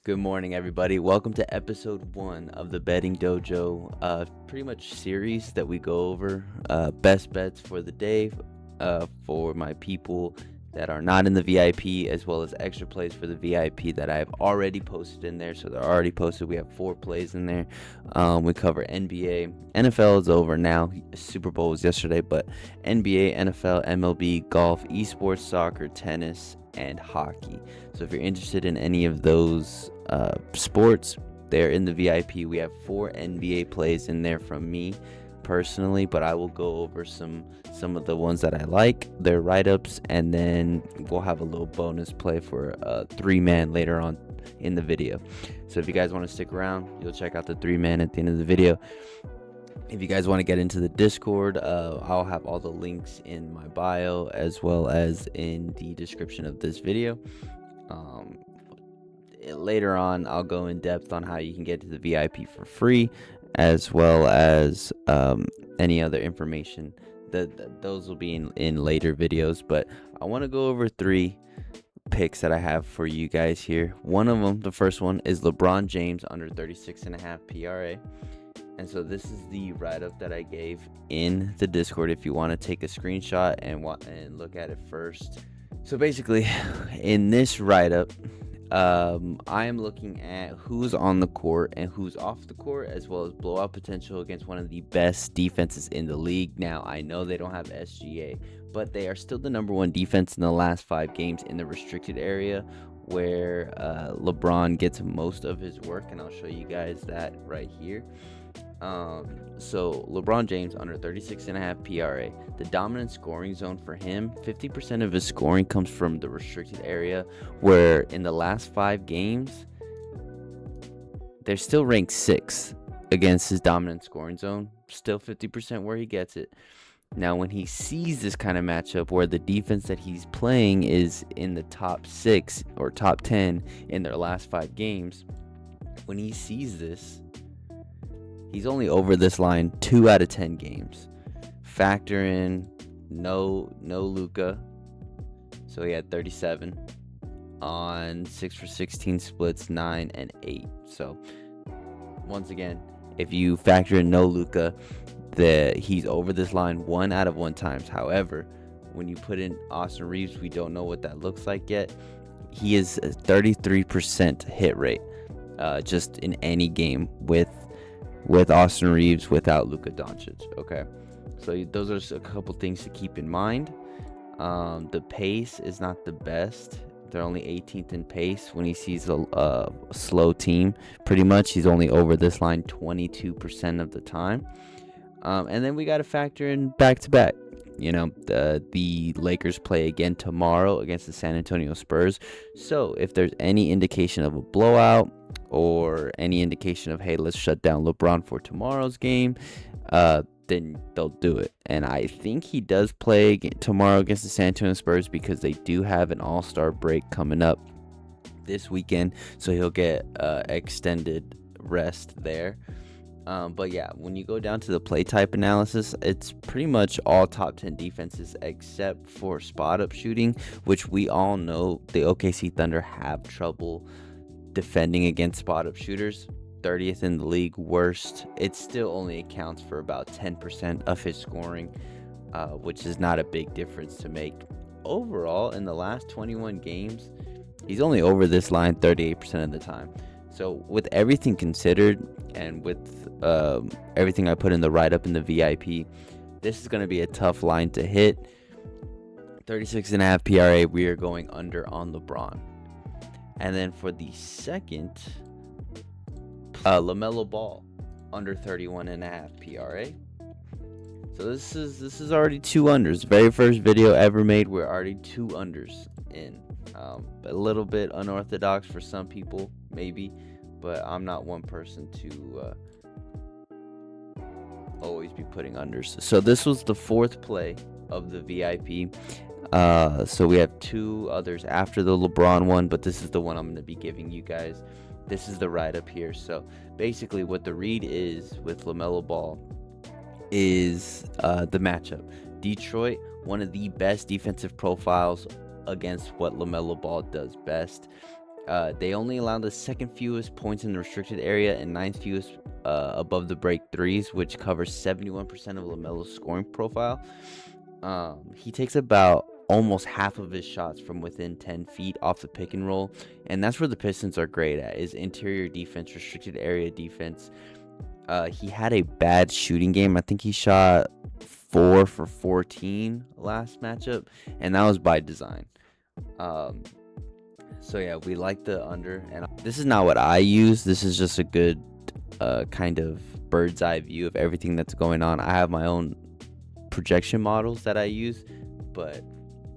Good morning, everybody. Welcome to episode 1 of the Betting Dojo, pretty much series that we go over best bets for the day for my people that are not in the VIP, as well as extra plays for the VIP that I have already posted in there. So they're already posted. We have 4 plays in there. We cover NBA. NFL is over now. Super Bowl was yesterday, but NBA, NFL, MLB, golf, esports, soccer, tennis, and hockey. So if you're interested in any of those sports, they're in the VIP. We have 4 NBA plays in there from me personally, but I will go over some of the ones that I like, their write-ups, and then we'll have a little bonus play for a 3-man later on in the video. So if you guys want to stick around, you'll check out the 3-man at the end of the video. If you guys want to get into the Discord, I'll have all the links in my bio as well as in the description of this video. Later on, I'll go in depth on how you can get to the VIP for free, as well as any other information. Those will be in later videos, but I want to go over 3 picks that I have for you guys here. One of them, the first one, is LeBron James under 36.5 PRA. And so this is the write-up that I gave in the Discord if you want to take a screenshot and look at it first. So basically, in this write-up, I am looking at who's on the court and who's off the court, as well as blowout potential against one of the best defenses in the league. Now, I know they don't have SGA, but they are still the number 1 defense in the last 5 games in the restricted area, where LeBron gets most of his work, and I'll show you guys that right here. So LeBron James under 36.5 PRA. The dominant scoring zone for him, 50% of his scoring comes from the restricted area, where in the last 5 games, they're still ranked 6th against his dominant scoring zone. Still 50% where he gets it. Now, when he sees this kind of matchup where the defense that he's playing is in the top 6 or top 10 in their last 5 games, when he sees this, he's only over this line 2 out of 10 games. Factor in no Luka, so he had 37 on 6 for 16 splits, 9 and 8. So once again, if you factor in no Luka, he's over this line 1 out of 1 times. However, when you put in Austin Reeves, we don't know what that looks like yet. He is a 33% hit rate just in any game with Austin Reeves without Luka Doncic. Okay, so those are a couple things to keep in mind. The pace is not the best. They're only 18th in pace. When he sees a slow team, pretty much he's only over this line 22% of the time. And then we got to factor in back-to-back. You know, the Lakers play again tomorrow against the San Antonio Spurs. So if there's any indication of a blowout or any indication of, hey, let's shut down LeBron for tomorrow's game, then they'll do it. And I think he does play tomorrow against the San Antonio Spurs because they do have an all-star break coming up this weekend. So he'll get extended rest there. But yeah, when you go down to the play type analysis, it's pretty much all top 10 defenses except for spot up shooting, which we all know the OKC Thunder have trouble defending against spot up shooters. 30th in the league, worst. It still only accounts for about 10% of his scoring, which is not a big difference to make. Overall, in the last 21 games, he's only over this line 38% of the time. So with everything considered and with everything I put in the write-up in the VIP, this is going to be a tough line to hit. 36.5 PRA, we are going under on LeBron. And then for the second, LaMelo Ball under 31.5 PRA. So this is already 2 unders. Very first video ever made, we're already 2 unders in. A little bit unorthodox for some people, maybe, but I'm not one person to always be putting unders. So this was the 4th play of the VIP. So we have 2 others after the LeBron one, but this is the one I'm going to be giving you guys. This is the write-up here. So basically what the read is with LaMelo Ball is the matchup. Detroit, one of the best defensive profiles against what LaMelo Ball does best. They only allow the second fewest points in the restricted area and ninth fewest above the break threes, which covers 71% of LaMelo's scoring profile. He takes about almost half of his shots from within 10 feet off the pick and roll, and that's where the Pistons are great at, is interior defense, restricted area defense. He had a bad shooting game. I think he shot 4 for 14 last matchup, and that was by design. So yeah, we like the under, and this is not what I use. This is just a good kind of bird's eye view of everything that's going on. I have my own projection models that I use, but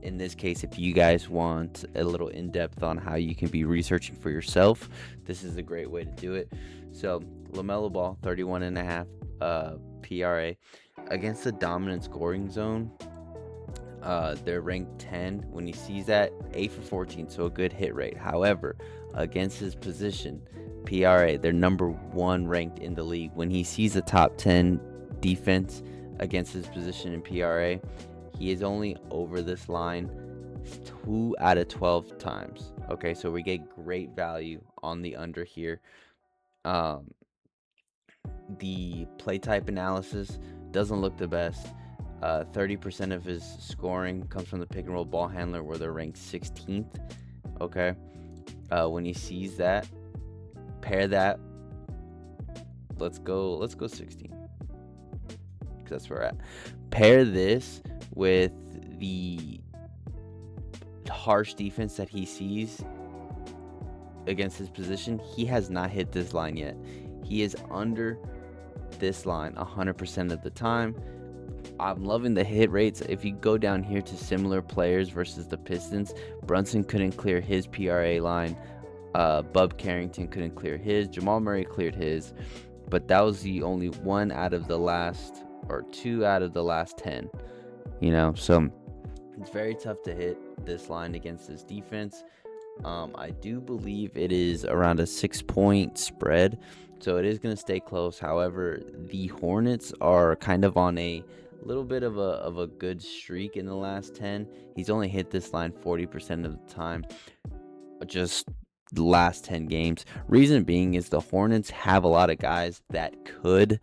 in this case, if you guys want a little in-depth on how you can be researching for yourself, this is a great way to do it. So LaMelo Ball, 31.5 PRA against the dominant scoring zone. They're ranked 10. When he sees that, 8 for 14, so a good hit rate. However, against his position, PRA, they're number 1 ranked in the league. When he sees a top 10 defense against his position in PRA, he is only over this line 2 out of 12 times. Okay, so we get great value on the under here. The play type analysis doesn't look the best. 30% of his scoring comes from the pick and roll ball handler, where they're ranked 16th. Okay, when he sees that, pair that. Let's go 16, because that's where we're at. Pair this with the harsh defense that he sees against his position. He has not hit this line yet. He is under this line 100% of the time. I'm loving the hit rates. If you go down here to similar players versus the Pistons, Brunson couldn't clear his PRA line. Bub Carrington couldn't clear his. Jamal Murray cleared his. But that was the only 1 out of the last, or 2 out of the last 10. So it's very tough to hit this line against this defense. I do believe it is around a 6-point spread, so it is going to stay close. However, the Hornets are kind of on a little bit of a good streak in the last 10. He's only hit this line 40% of the time, just the last 10 games. Reason being is the Hornets have a lot of guys that could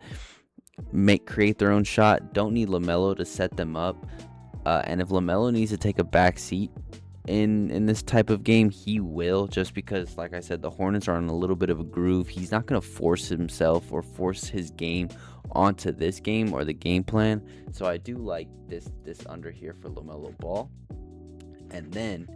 create their own shot. Don't need LaMelo to set them up, and if LaMelo needs to take a back seat in this type of game, he will, just because, like I said, the Hornets are in a little bit of a groove. He's not going to force himself or force his game onto this game or the game plan. So I do like this under here for LaMelo Ball. And then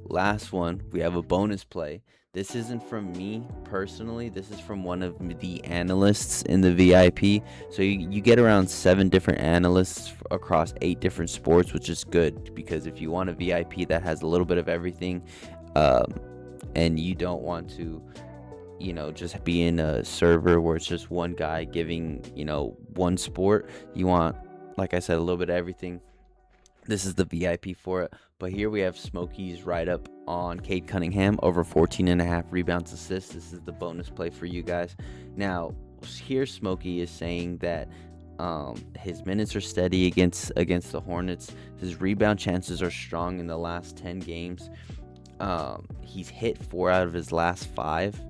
last one, we have a bonus play. This isn't from me personally. This is from one of the analysts in the VIP. So you get around 7 different analysts across 8 different sports, which is good, because if you want a VIP that has a little bit of everything, and you don't want to, just be in a server where it's just one guy giving, one sport. You want, like I said, a little bit of everything. This is the VIP for it. But here we have Smokey's write-up on Cade Cunningham, over 14.5 rebounds, assists. This is the bonus play for you guys. Now, here Smokey is saying that his minutes are steady against the Hornets. His rebound chances are strong in the last 10 games. He's hit 4 out of his last 5.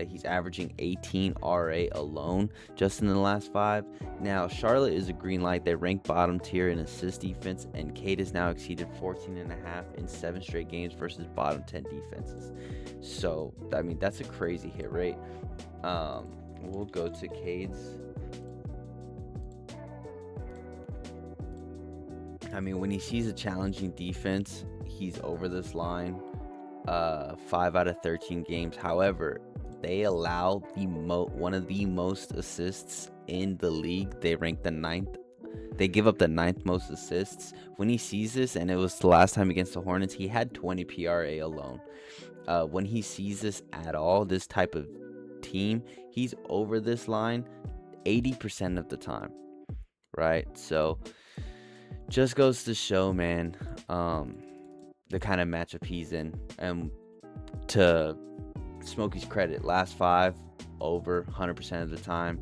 He's averaging 18 RA alone just in the last 5. Now, Charlotte is a green light. They rank bottom tier in assist defense, and Cade has now exceeded 14.5 in 7 straight games versus bottom 10 defenses. So, that's a crazy hit rate. We'll go to Cade's. When he sees a challenging defense, he's over this line 5 out of 13 games. However, they allow one of the most assists in the league. They rank the 9th. They give up the 9th most assists. When he sees this, and it was the last time against the Hornets, he had 20 PRA alone. When he sees this at all, this type of team, he's over this line 80% of the time, right? So just goes to show, man, the kind of matchup he's in. And to Smokey's credit, last 5 over 100% of the time.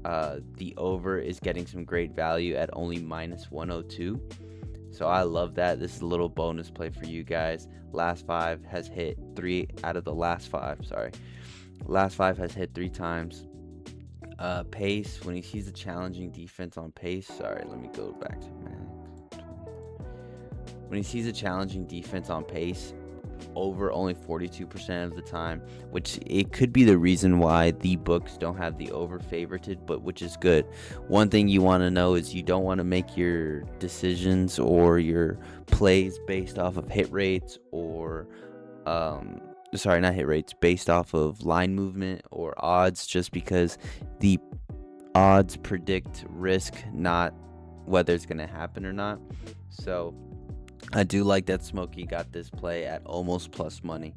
The over is getting some great value at only -102. So I love that. This is a little bonus play for you guys. Last 5 has hit 3 out of the last 5. Sorry, last 5 has hit 3 times. Pace, when he sees a challenging defense on pace. Sorry, let me go back to max. When he sees a challenging defense on pace, over only 42% of the time, which it could be the reason why the books don't have the over favorited, but which is good. One thing you want to know is you don't want to make your decisions or your plays based off of hit rates or sorry, not hit rates, based off of line movement or odds, just because the odds predict risk, not whether it's going to happen or not. So I do like that Smokey got this play at almost plus money.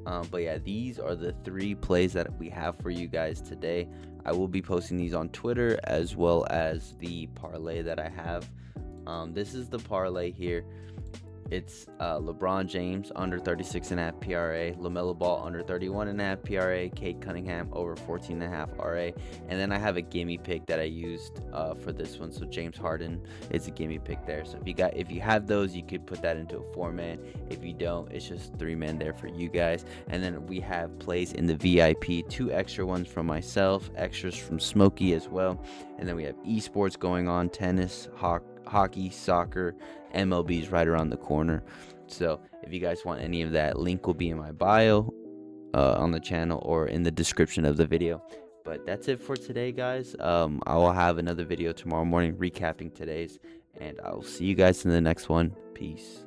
But yeah, these are the 3 plays that we have for you guys today. I will be posting these on Twitter as well as the parlay that I have. This is the parlay here. It's LeBron James under 36.5 PRA, LaMelo Ball under 31.5 PRA, Kate Cunningham over 14.5 RA, and then I have a gimme pick that I used for this one. So James Harden is a gimme pick there. So if you have those, you could put that into a 4-man. If you don't, it's just 3-man there for you guys. And then we have plays in the VIP, 2 extra ones from myself, extras from Smokey as well, and then we have esports going on, tennis, hockey, soccer, MLB's right around the corner. So if you guys want any of that, link will be in my bio on the channel or in the description of the video. But that's it for today, guys. I will have another video tomorrow morning recapping today's, and I'll see you guys in the next one. Peace.